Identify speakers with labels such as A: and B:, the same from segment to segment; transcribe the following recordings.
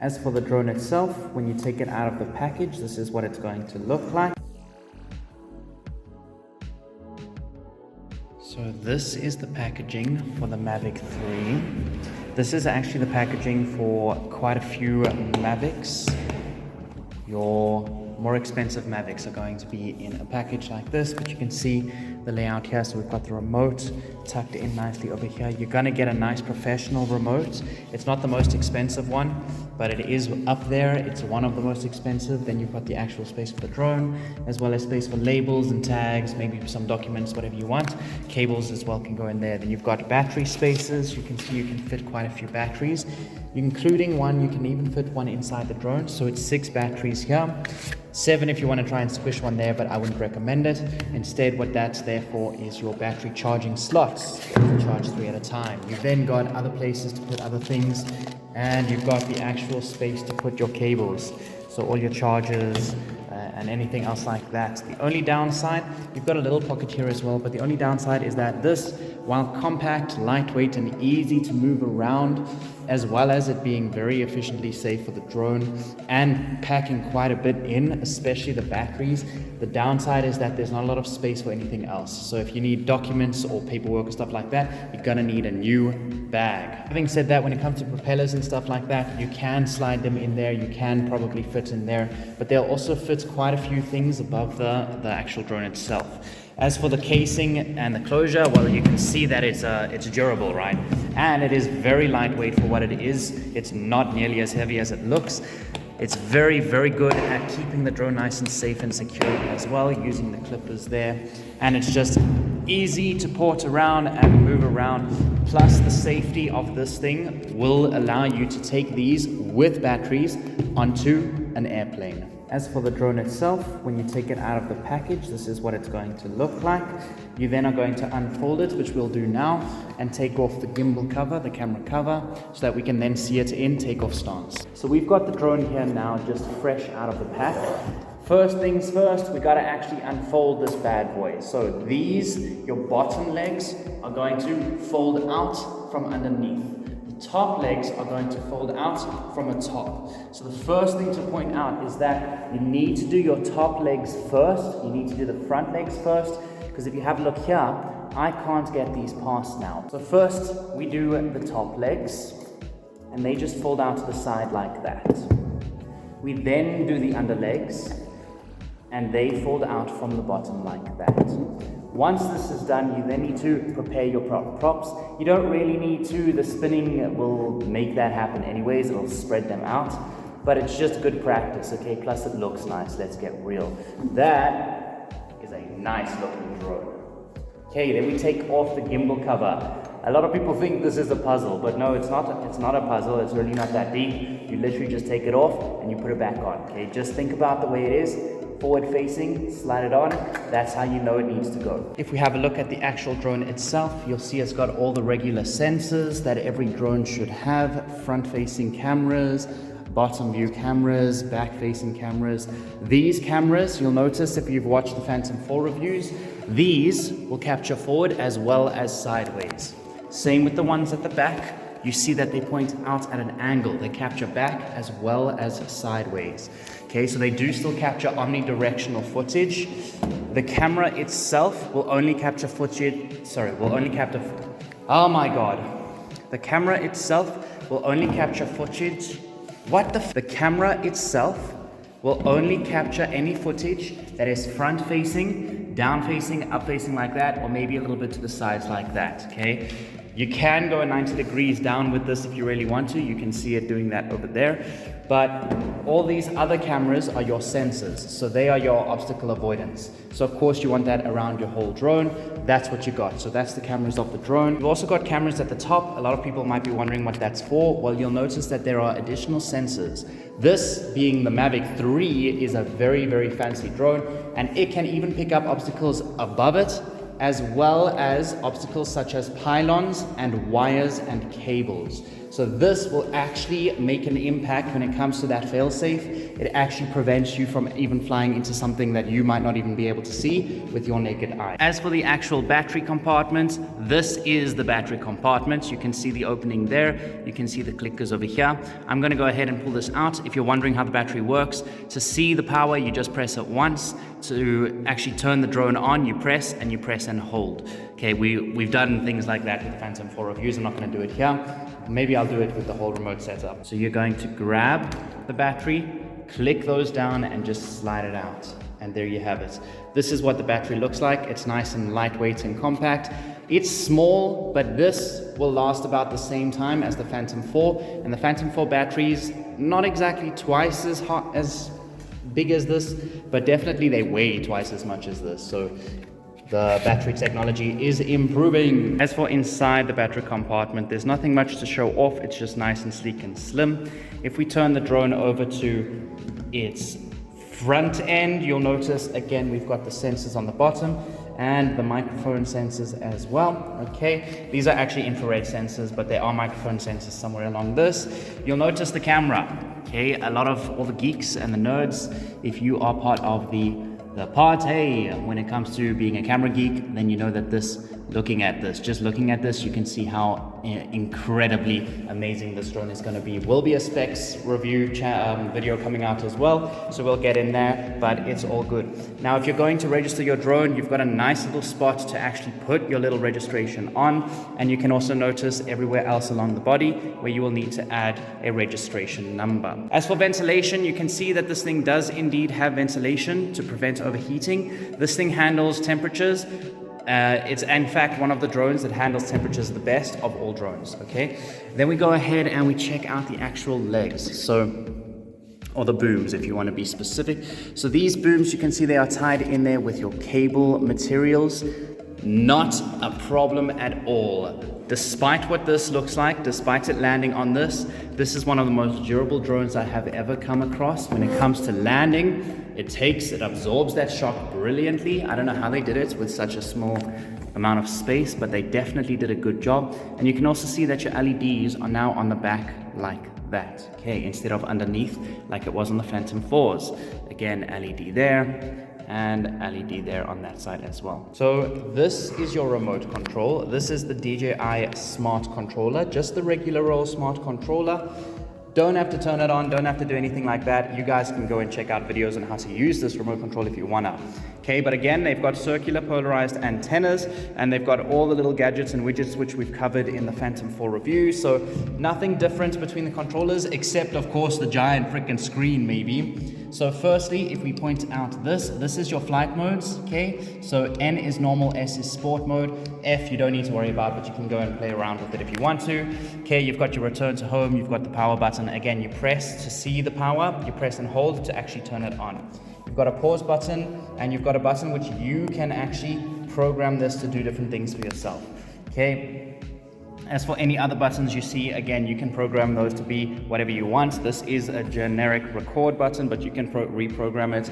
A: As for the drone itself, when you take it out of the package, this is what it's going to look like. So this is the packaging for the Mavic 3. This is actually the packaging for quite a few Mavics. Your more expensive Mavics are going to be in a package like this, but you can see the layout here. So we've got the remote tucked in nicely over here. You're going to get a nice professional remote. It's not the most expensive one, but it is up there. It's one of the most expensive. Then you've got the actual space for the drone, as well as space for labels and tags, maybe some documents, whatever you want. Cables as well can go in there. Then you've got battery spaces. You can see you can fit quite a few batteries, including one. You can even fit one inside the drone. So it's 6 batteries here. 7 if you want to try and squish one there, but I wouldn't recommend it. Instead, what that's there for is your battery charging slots. You can charge 3 at a time. You've then got other places to put other things, and you've got the actual space to put your cables. So all your chargers and anything else like that. The only downside, you've got a little pocket here as well, but the only downside is that this, while compact, lightweight, and easy to move around, as well as it being very efficiently safe for the drone and packing quite a bit in, especially the batteries, the downside is that there's not a lot of space for anything else. So if you need documents or paperwork or stuff like that, you're gonna need a new bag. Having said that, when it comes to propellers and stuff like that, you can slide them in there, you can probably fit in there, but they'll also fit quite a few things above the actual drone itself. As for the casing and the closure, well, you can see that it's durable, right? And it is very lightweight for what it is. It's not nearly as heavy as it looks. It's very, very good at keeping the drone nice and safe and secure as well, using the clippers there. And it's just easy to port around and move around. Plus, the safety of this thing will allow you to take these with batteries onto an airplane. As for the drone itself, when you take it out of the package, this is what it's going to look like. You then are going to unfold it, which we'll do now, and take off the gimbal cover, the camera cover, so that we can then see it in takeoff stance. So we've got the drone here now, just fresh out of the pack. First things first, we gotta actually unfold this bad boy. So these, your bottom legs, are going to fold out from underneath. Top legs are going to fold out from the top. So the first thing to point out is that you need to do your top legs first. You need to do the front legs first, because if you have a look here, I can't get these past now. So first we do the top legs, and they just fold out to the side like that. We then do the under legs, and they fold out from the bottom like that. Once this is done, you then need to prepare your props. You don't really need to. The spinning will make that happen anyways. It'll spread them out, but it's just good practice, okay? Plus it looks nice. Let's get real. That is a nice looking drone. Okay, then we take off the gimbal cover. A lot of people think this is a puzzle, but no, it's not. It's not a puzzle. It's really not that deep. You literally just take it off and you put it back on, okay? Just think about the way it is. Forward facing, slide it on. That's how you know it needs to go. If we have a look at the actual drone itself, you'll see it's got all the regular sensors that every drone should have. Front facing cameras, bottom view cameras, back facing cameras. These cameras, you'll notice if you've watched the Phantom 4 reviews, these will capture forward as well as sideways. Same with the ones at the back. You see that they point out at an angle. They capture back as well as sideways. Okay, so they do still capture omnidirectional footage. The camera itself will only capture footage, oh my God. The camera itself will only capture footage. The camera itself will only capture any footage that is front facing, down facing, up facing like that, or maybe a little bit to the sides like that, okay? You can go 90 degrees down with this if you really want to. You can see it doing that over there. But all these other cameras are your sensors. So they are your obstacle avoidance. So of course you want that around your whole drone. That's what you got. So that's the cameras of the drone. You've also got cameras at the top. A lot of people might be wondering what that's for. Well, you'll notice that there are additional sensors. This, being the Mavic 3, is a very, very fancy drone, and it can even pick up obstacles above it, as well as obstacles such as pylons and wires and cables. So this will actually make an impact when it comes to that fail-safe. It actually prevents you from even flying into something that you might not even be able to see with your naked eye. As for the actual battery compartment, this is the battery compartment. You can see the opening there. You can see the clickers over here. I'm going to go ahead and pull this out. If you're wondering how the battery works, to see the power, you just press it once. To actually turn the drone on, you press and hold. Okay, we've done things like that with the Phantom 4 reviews. I'm not going to do it here. Maybe I'll do it with the whole remote setup. So you're going to grab the battery, click those down, and just slide it out. And there you have it. This is what the battery looks like. It's nice and lightweight and compact. It's small, but this will last about the same time as the Phantom 4. And the Phantom 4 batteries, not exactly twice as big as this, but definitely they weigh twice as much as this. So the battery technology is improving. As for inside the battery compartment, there's nothing much to show off. It's just nice and sleek and slim. If we turn the drone over to its front end, you'll notice again we've got the sensors on the bottom and the microphone sensors as well. Okay, these are actually infrared sensors, but there are microphone sensors somewhere along this. You'll notice the camera. Okay, a lot of all the geeks and the nerds, if you are part of the party when it comes to being a camera geek, then you know that looking at this, you can see how incredibly amazing this drone is going to be. Will be a specs review video coming out as well, so we'll get in there, but it's all good. Now, if you're going to register your drone, you've got a nice little spot to actually put your little registration on, and you can also notice everywhere else along the body where you will need to add a registration number. As for ventilation, you can see that this thing does indeed have ventilation to prevent overheating. This thing handles temperatures. It's in fact one of the drones that handles temperatures the best of all drones. Okay, then we go ahead and we check out the actual legs, or the booms if you want to be specific. So these booms, you can see they are tied in there with your cable materials. Not a problem at all. Despite what this looks like, despite it landing on this is one of the most durable drones I have ever come across. When it comes to landing, it absorbs that shock brilliantly. I don't know how they did it with such a small amount of space, but they definitely did a good job. And you can also see that your LEDs are now on the back like that, okay, instead of underneath like it was on the Phantom 4s. Again, LED there, and LED there on that side as well. So this is your remote control. This is the DJI Smart Controller, just the regular old Smart Controller. Don't have to turn it on, don't have to do anything like that. You guys can go and check out videos on how to use this remote control if you wanna. Okay, but again, they've got circular polarized antennas, and they've got all the little gadgets and widgets which we've covered in the Phantom 4 review. So nothing different between the controllers, except of course the giant freaking screen maybe. So firstly, if we point out this is your flight modes, okay? So N is normal, S is sport mode, F you don't need to worry about, but you can go and play around with it if you want to. Okay, you've got your return to home, you've got the power button. Again, you press to see the power, you press and hold to actually turn it on. You've got a pause button, and you've got a button which you can actually program this to do different things for yourself, okay? As for any other buttons you see, again, you can program those to be whatever you want. This is a generic record button, but you can reprogram it.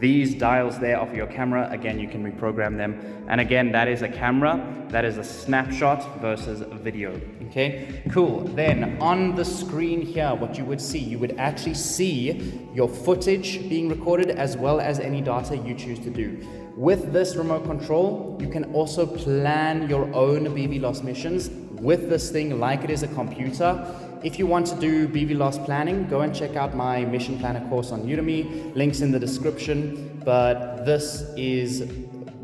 A: These dials there are for your camera. Again, you can reprogram them. And again, that is a camera. That is a snapshot versus a video. Okay, cool. Then on the screen here, what you would actually see your footage being recorded as well as any data you choose to do. With this remote control, you can also plan your own BB loss missions with this thing like it is a computer. If you want to do BB loss planning, go and check out my mission planner course on Udemy. Links in the description, but this is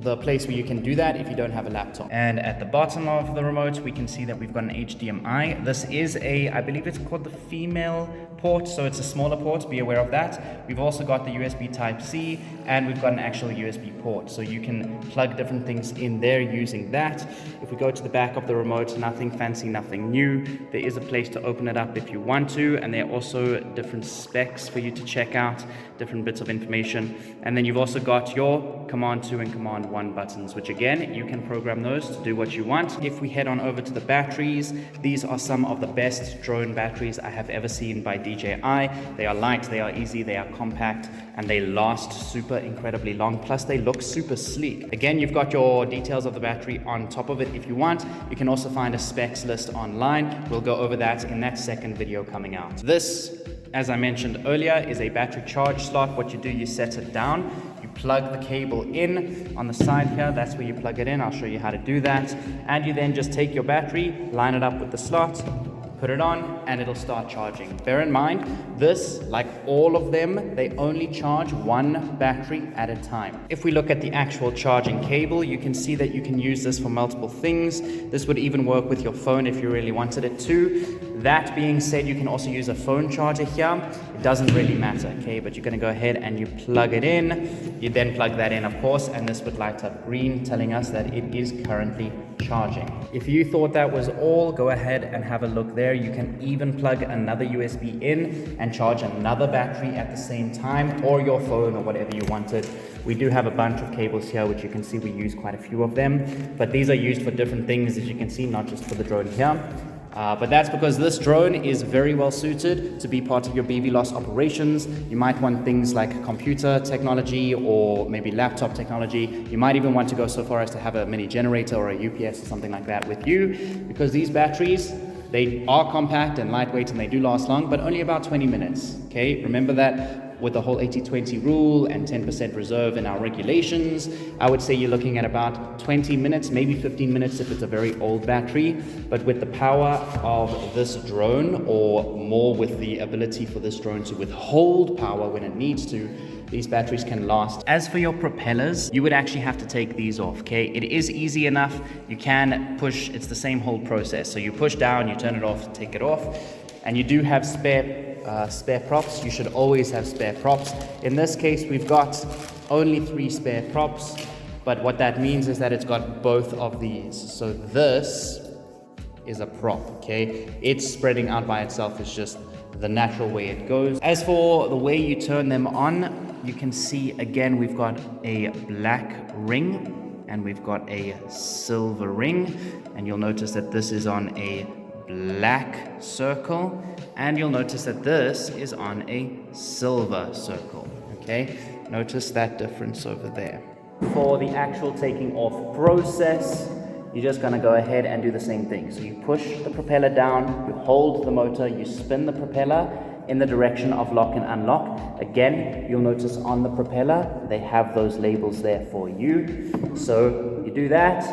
A: the place where you can do that if you don't have a laptop. And at the bottom of the remote, we can see that we've got an HDMI. This is I believe it's called the female port, so it's a smaller port, be aware of that. We've also got the USB Type-C, and we've got an actual USB port, so you can plug different things in there using that. If we go to the back of the remote, nothing fancy, nothing new. There is a place to open it up if you want to, and there are also different specs for you to check out, different bits of information. And then you've also got your Command 2 and Command 1 1 buttons, which again, you can program those to do what you want. If we head on over to the batteries, these are some of the best drone batteries I have ever seen by DJI. They are light, they are easy, they are compact, and they last super incredibly long. Plus they look super sleek. Again, you've got your details of the battery on top of it if you want. You can also find a specs list online. We'll go over that in that second video coming out. This, as I mentioned earlier, is a battery charge slot. What you do, you set it down, you plug the cable in on the side here, that's where you plug it in. I'll show you how to do that. And you then just take your battery, line it up with the slot, put it on, and it'll start charging. Bear in mind, this, like all of them, they only charge one battery at a time. If we look at the actual charging cable, you can see that you can use this for multiple things. This would even work with your phone if you really wanted it to. That being said, you can also use a phone charger here. It doesn't really matter, okay? But you're gonna go ahead and you plug it in. You then plug that in, of course, and this would light up green, telling us that it is currently charging. If you thought that was all, go ahead and have a look there. You can even plug another USB in and charge another battery at the same time, or your phone, or whatever you wanted. We do have a bunch of cables here, which you can see we use quite a few of them, but these are used for different things, as you can see, not just for the drone here. But that's because this drone is very well suited to be part of your BVLOS operations. You might want things like computer technology or maybe laptop technology. You might even want to go so far as to have a mini generator or a UPS or something like that with you, because these batteries, they are compact and lightweight and they do last long, but only about 20 minutes, okay? Remember that with the whole 80-20 rule and 10% reserve in our regulations, I would say you're looking at about 20 minutes, maybe 15 minutes if it's a very old battery. But with the power of this drone, or more with the ability for this drone to withhold power when it needs to, these batteries can last. As for your propellers, you would actually have to take these off, okay? It is easy enough. You can push, it's the same whole process. So you push down, you turn it off, take it off, and you do have spare props. You should always have spare props. In this case, we've got only 3 spare props, but what that means is that it's got both of these. So this is a prop, okay? It's spreading out by itself. It's just the natural way it goes. As for the way you turn them on, you can see again, we've got a black ring and we've got a silver ring, and you'll notice that this is on a black circle, and you'll notice that this is on a silver circle, okay? Notice that difference over there. For the actual taking off process, you're just gonna go ahead and do the same thing. So you push the propeller down, you hold the motor, you spin the propeller in the direction of lock and unlock. Again, you'll notice on the propeller, they have those labels there for you. So you do that,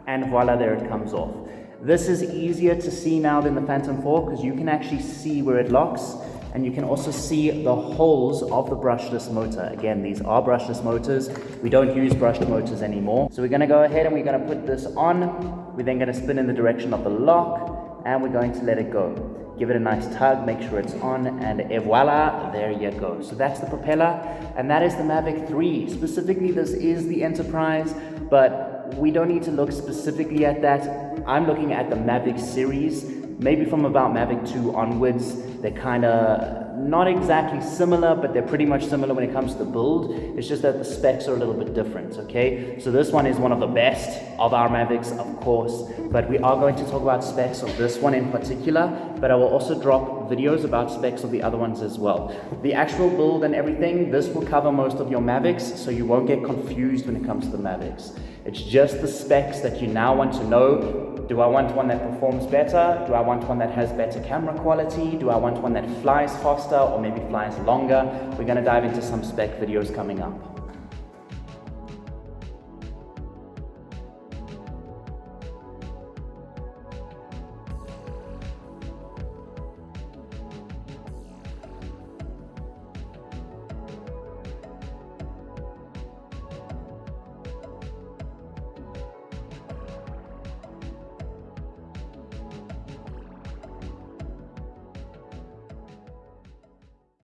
A: and voila, there it comes off. This is easier to see now than the Phantom 4 because you can actually see where it locks, and you can also see the holes of the brushless motor. Again, these are brushless motors. We don't use brushed motors anymore. So we're gonna go ahead and we're gonna put this on. We're then gonna spin in the direction of the lock, and we're going to let it go. Give it a nice tug, make sure it's on, and voila, there you go. So that's the propeller, and that is the Mavic 3. Specifically, this is the Enterprise, but we don't need to look specifically at that. I'm looking at the Mavic series, maybe from about Mavic 2 onwards. They're kind of not exactly similar, but they're pretty much similar when it comes to the build. It's just that the specs are a little bit different, okay? So this one is one of the best of our Mavics, of course, but we are going to talk about specs of this one in particular, but I will also drop videos about specs of the other ones as well. The actual build and everything, this will cover most of your Mavics, so you won't get confused when it comes to the Mavics. It's just the specs that you now want to know. Do I want one that performs better? Do I want one that has better camera quality? Do I want one that flies faster or maybe flies longer? We're going to dive into some spec videos coming up.